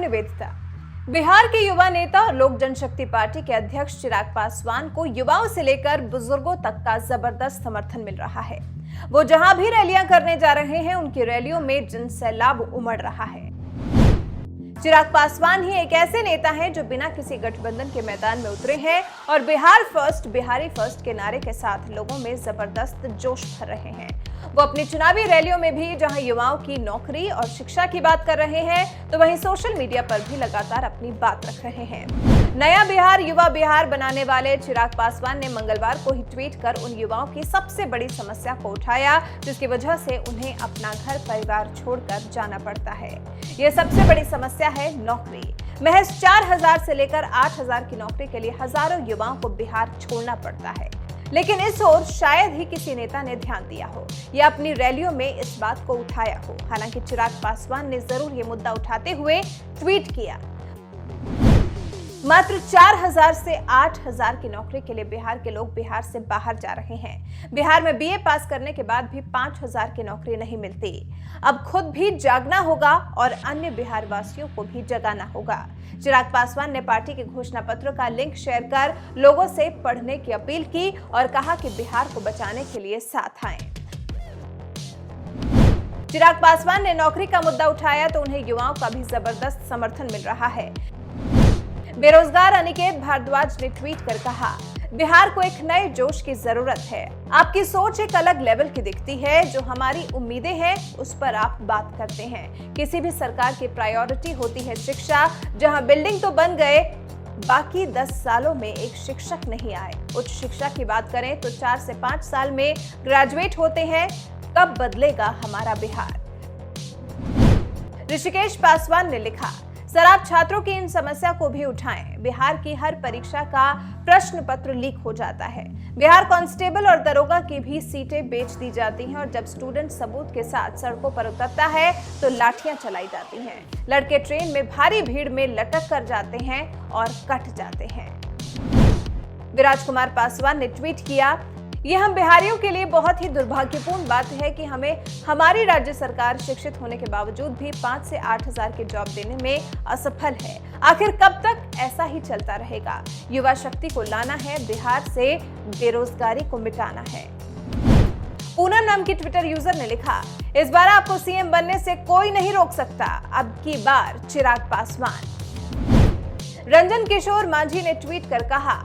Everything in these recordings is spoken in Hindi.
निवेदिता। बिहार के युवा नेता और लोक जनशक्ति पार्टी के अध्यक्ष चिराग पासवान को युवाओं से लेकर बुजुर्गों तक का जबरदस्त समर्थन मिल रहा है। वो जहां भी रैलियां करने जा रहे हैं, उनकी रैलियों में जनसैलाब उमड़ रहा है। चिराग पासवान ही एक ऐसे नेता हैं जो बिना किसी गठबंधन के मैदान में उतरे हैं और बिहार फर्स्ट, बिहारी फर्स्ट के नारे के साथ लोगों में जबरदस्त जोश भर रहे हैं। वो अपनी चुनावी रैलियों में भी जहां युवाओं की नौकरी और शिक्षा की बात कर रहे हैं, तो वहीं सोशल मीडिया पर भी लगातार अपनी बात रख रहे हैं। नया बिहार, युवा बिहार बनाने वाले चिराग पासवान ने मंगलवार को ही ट्वीट कर उन युवाओं की सबसे बड़ी समस्या को उठाया, जिसकी वजह से उन्हें अपना घर परिवार छोड़कर जाना पड़ता है। यह सबसे बड़ी समस्या है नौकरी। महज 4000 से लेकर 8000 की नौकरी के लिए हजारों युवाओं को बिहार छोड़ना पड़ता है। लेकिन इस ओर शायद ही किसी नेता ने ध्यान दिया हो या अपनी रैलियों में इस बात को उठाया हो। हालांकि चिराग पासवान ने जरूर ये मुद्दा उठाते हुए ट्वीट किया। मात्र 4000 से 8000 की नौकरी के लिए बिहार के लोग बिहार से बाहर जा रहे हैं। बिहार में बीए पास करने के बाद भी 5000 की नौकरी नहीं मिलती। अब खुद भी जागना होगा और अन्य बिहार वासियों को भी जगाना होगा। चिराग पासवान ने पार्टी के घोषणा पत्र का लिंक शेयर कर लोगों से पढ़ने की अपील की और कहा कि बिहार को बचाने के लिए साथ आएं। चिराग पासवान ने नौकरी का मुद्दा उठाया तो उन्हें युवाओं का भी जबरदस्त समर्थन मिल रहा है। बेरोजगार अनिकेत भारद्वाज ने ट्वीट कर कहा, बिहार को एक नए जोश की जरूरत है। आपकी सोच एक अलग लेवल की दिखती है। जो हमारी उम्मीदें हैं उस पर आप बात करते हैं। किसी भी सरकार की प्रायोरिटी होती है शिक्षा। जहां बिल्डिंग तो बन गए, बाकी 10 सालों में एक शिक्षक नहीं आए। उच्च शिक्षा की बात करें तो 4 से 5 साल में ग्रेजुएट होते हैं। कब बदलेगा हमारा बिहार? ऋषिकेश पासवान ने लिखा, सर आप छात्रों की इन समस्या को भी उठाएं। बिहार की हर परीक्षा का प्रश्न पत्र लीक हो जाता है। बिहार कांस्टेबल और दरोगा की भी सीटें बेच दी जाती हैं और जब स्टूडेंट सबूत के साथ सड़कों पर उतरता है तो लाठियां चलाई जाती हैं। लड़के ट्रेन में भारी भीड़ में लटक कर जाते हैं और कट जाते हैं। विराज कुमार पासवान ने ट्वीट किया, यह हम बिहारियों के लिए बहुत ही दुर्भाग्यपूर्ण बात है कि हमें हमारी राज्य सरकार शिक्षित होने के बावजूद भी 5 से 8000 के जॉब देने में असफल है। आखिर कब तक ऐसा ही चलता रहेगा? युवा शक्ति को लाना है, बिहार से बेरोजगारी को मिटाना है। पूनम नाम की ट्विटर यूजर ने लिखा, इस बार आपको सीएम बनने से कोई नहीं रोक सकता। अब की बार चिराग पासवान। रंजन किशोर मांझी ने ट्वीट कर कहा,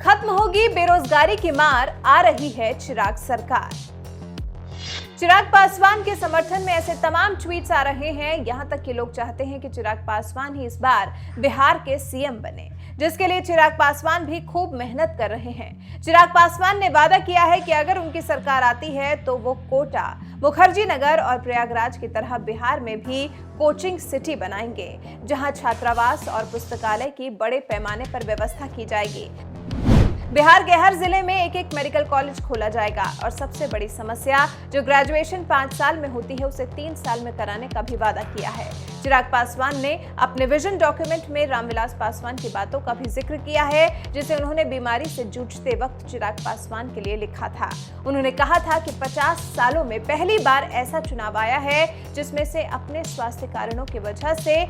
खत्म होगी बेरोजगारी की मार, आ रही है चिराग सरकार। चिराग पासवान के समर्थन में ऐसे तमाम ट्वीट्स आ रहे हैं। यहां तक कि लोग चाहते हैं कि चिराग पासवान ही इस बार बिहार के सीएम बने, जिसके लिए चिराग पासवान भी खूब मेहनत कर रहे हैं। चिराग पासवान ने वादा किया है कि अगर उनकी सरकार आती है तो वो कोटा, मुखर्जी नगर और प्रयागराज की तरह बिहार में भी कोचिंग सिटी बनाएंगे, जहां छात्रावास और पुस्तकालय की बड़े पैमाने पर व्यवस्था की जाएगी। बिहार के हर जिले में एक मेडिकल कॉलेज खोला जाएगा और सबसे बड़ी समस्या जो ग्रेजुएशन 5 साल में होती है उसे 3 साल में कराने का भी वादा किया है। चिराग पासवान ने अपने विजन डॉक्यूमेंट में रामविलास पासवान की बातों का भी जिक्र किया है, जिसे उन्होंने बीमारी से जूझते वक्त चिराग पासवान के लिए लिखा था। उन्होंने कहा था कि 50 सालों में पहली बार ऐसा चुनाव आया है जिसमें से अपने स्वास्थ्य कारणों की वजह से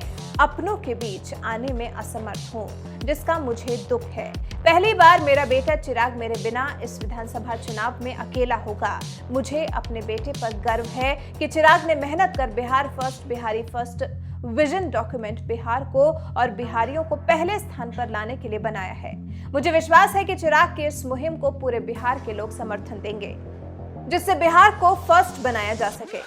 अपनों के बीच आने में असमर्थ हूँ, जिसका मुझे दुख है। पहली बार मेरा बेटा चिराग मेरे बिना इस विधानसभा चुनाव में अकेला होगा। मुझे अपने बेटे पर गर्व है कि चिराग ने मेहनत कर Bihar first, Bihari first vision document Bihar को और बिहारियों को पहले स्थान पर लाने के लिए बनाया है। मुझे विश्वास है कि चिराग की इस मुहिम को पूरे बिहार के लोग समर्थन देंगे, जिससे बिहार को फर्स्ट बनाया जा सके।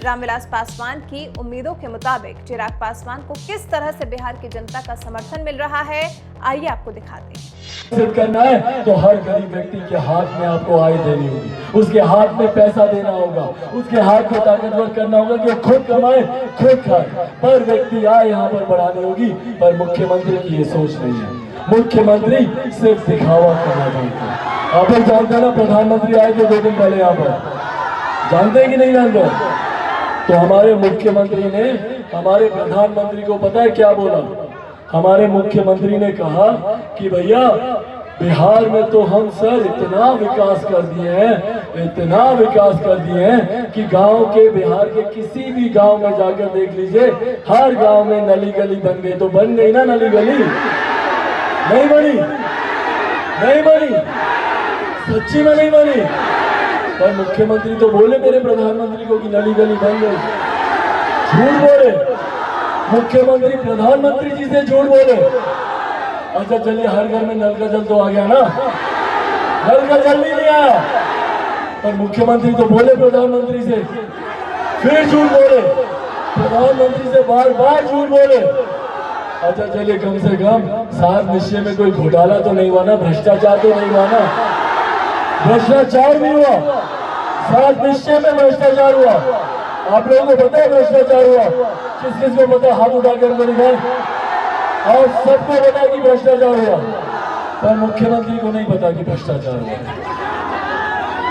रामविलास पासवान की उम्मीदों के मुताबिक चिराग पासवान को किस तरह से बिहार की जनता का समर्थन मिल रहा है, आइए आपको दिखाते हैं। करना है तो हर गरीब व्यक्ति के हाथ में आपको आय देनी होगी, उसके हाथ में पैसा देना होगा, उसके हाथ को ताकतवर करना होगा कि वो खुद कमाए खुद खाए। पर व्यक्ति आय यहाँ पर बढ़ानी होगी, पर मुख्यमंत्री की ये सोच नहीं है। मुख्यमंत्री सिर्फ दिखावा करना चाहते हैं। आप लोग जानते हैं ना, प्रधानमंत्री आए थे 2 दिन पहले यहाँ पर, जानते हैं कि नहीं जानते? तो हमारे मुख्यमंत्री ने हमारे प्रधानमंत्री को पता है क्या बोला? हमारे मुख्यमंत्री ने कहा कि भैया बिहार में तो हम सर इतना विकास कर दिए हैं, इतना विकास कर दिए हैं कि गांव के, बिहार के किसी भी गांव में जाकर देख लीजिए, हर गांव में नली गली बन गई। तो बन गई ना नली गली? नहीं बनी? नहीं बनी? सच्ची में नहीं बनी? पर मुख्यमंत्री तो बोले मेरे प्रधानमंत्री को कि नली गली बन गई। झूठ बोले मुख्यमंत्री, प्रधानमंत्री जी से झूठ बोले। अच्छा चलिए, हर घर में नल का जल तो आ गया ना, नल का जल भी नहीं आया, पर मुख्यमंत्री तो बोले प्रधानमंत्री से, फिर झूठ बोले, प्रधानमंत्री से बार बार झूठ बोले। अच्छा चलिए, कम से कम 7 निश्चय में कोई घोटाला तो नहीं हुआ ना, भ्रष्टाचार तो नहीं हुआ ना? भ्रष्टाचार भी हुआ, 7 निश्चय में भ्रष्टाचार हुआ। आप लोगों को पता है भ्रष्टाचार हुआ? किस किस को पता? हाथ उठाकर दिखाएं। और सबको पता कि भ्रष्टाचार हुआ, पर मुख्यमंत्री को नहीं पता कि भ्रष्टाचार हुआ।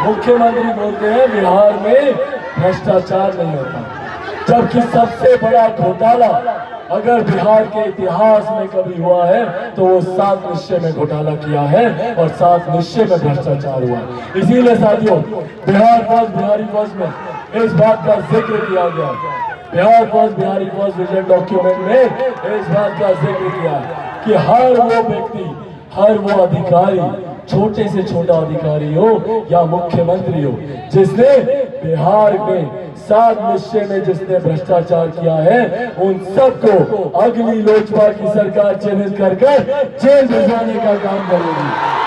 मुख्यमंत्री बोलते हैं बिहार में भ्रष्टाचार नहीं होता, जबकि सबसे बड़ा घोटाला अगर बिहार के इतिहास में कभी हुआ है तो वो 7 निश्चय में घोटाला किया है और 7 निश्चय में भ्रष्टाचार हुआ। इसीलिए साथियों, बिहार फर्स्ट बिहारी फर्स्ट में इस बात का जिक्र किया गया, Bihar first Bihari first vision document में इस बात का जिक्र किया कि हर वो व्यक्ति, हर वो अधिकारी, छोटे से छोटा अधिकारी हो या मुख्यमंत्री हो, जिसने बिहार में 7 निश्चय में जिसने भ्रष्टाचार किया है, उन सबको अगली लोजपा की सरकार चिन्हित कर जेल भिजवाने का काम करेगी।